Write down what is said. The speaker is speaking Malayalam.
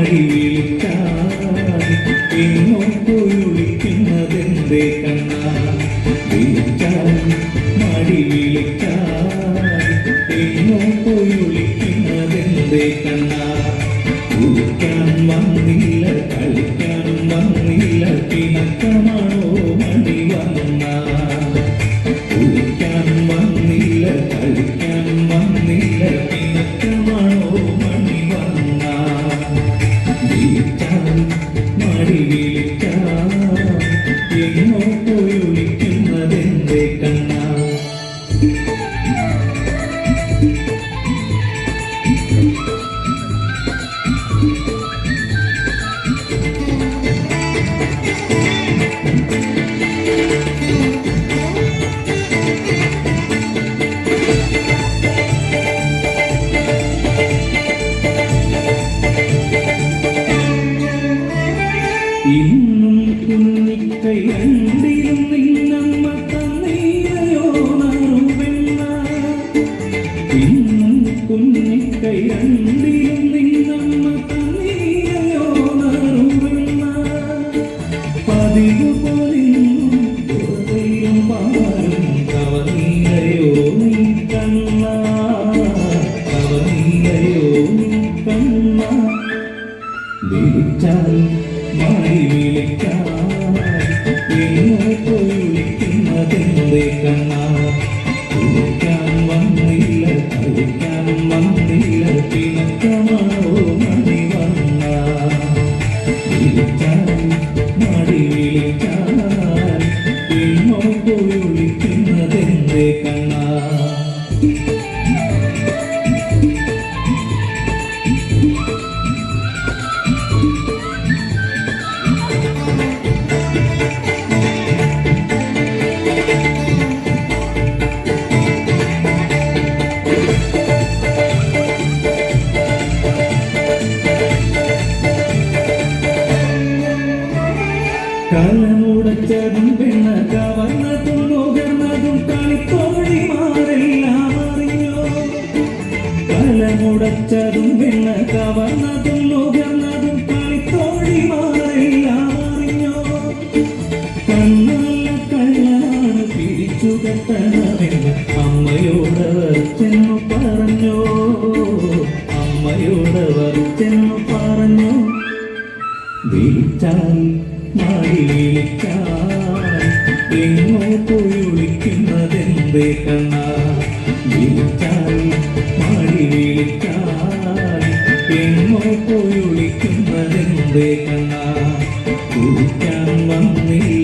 മാടി വിളിച്ചാൽ എങ്ങോ പോയി വിളിക്കുന്നതെന്തേ കണ്ണാ വിളിച്ചാൽ മാടി വിളിച്ചാൽ എങ്ങോ പോയി വിളിക്കുന്നതെന്തേ കണ്ണാ കുളിക്കാൻ വന്നില്ല കളിക്കാനും വന്നില്ല പിണക്കമാണോ മണി വന്ന കുളിക്കാൻ വന്നില്ല കളിക്കാനും വന്നില്ല പിണക്കമാണോ മണി വന്ന വിളിച്ചാൽ മാടി വിളിച്ചാൽ എങ്ങോ പോയി വിളിക്കുന്നതെന്തേ കണ്ണാ ഇന്നും കുഞ്ഞിക്കൈ രണ്ടിലും നിന്നമ്മ തന്നീരയോ നറുവെണ്ണ ഇന്നും കുഞ്ഞിക്കൈ രണ്ടിലും നിന്നമ്മ തന്നീരയോ നറുവെണ്ണ പതിവ് പോലെയും പുറതയും പാലും കവനീരയോ നീ കണ്ണ കവനീരയോ നീ കണ്ണ വിളിച്ചാൽ മാടി വിളിച്ചാൽ എങ്ങോ പോയി വിളിക്കുന്നതെന്തേ കണ്ണാ കുളിക്കാൻ വന്നില്ല കളിക്കാൻ വന്നില്ല പിണക്കമാണോ മണി വന്ന വിളിച്ചാൽ മാടി വിളിച്ചാൽ എങ്ങോ പോയി വിളിക്കുന്നതെന്തേ കണ്ണാ കലമുടച്ചതും പെണ്ണ കവർന്നതും നുകർന്നതും കളിത്തോഴിമാരെല്ലാം അറിഞ്ഞോ കലമുടച്ചതും പെണ്ണ കവർന്നതും നുകർന്നതും കളിത്തോഴിമാരെല്ലാം അറിഞ്ഞോ കണ്ണല്ല കള്ളാണ് പിരിച്ചു കെട്ടണമെന്ന് അമ്മയോടവർ ചെന്നു പറഞ്ഞോ അമ്മയോടവർ ചെന്നു പറഞ്ഞോ വിളിച്ചാൽ മാടി വിളിച്ചാൽ എങ്ങോ പോയി വിളിക്കുന്നതെന്തേ കണ്ണാ വിളിച്ചാൽ മാടി വിളിച്ചാൽ എങ്ങോ പോയി വിളിക്കുന്നതെന്തേ കണ്ണാ കുളിക്കാൻ വന്നില്ല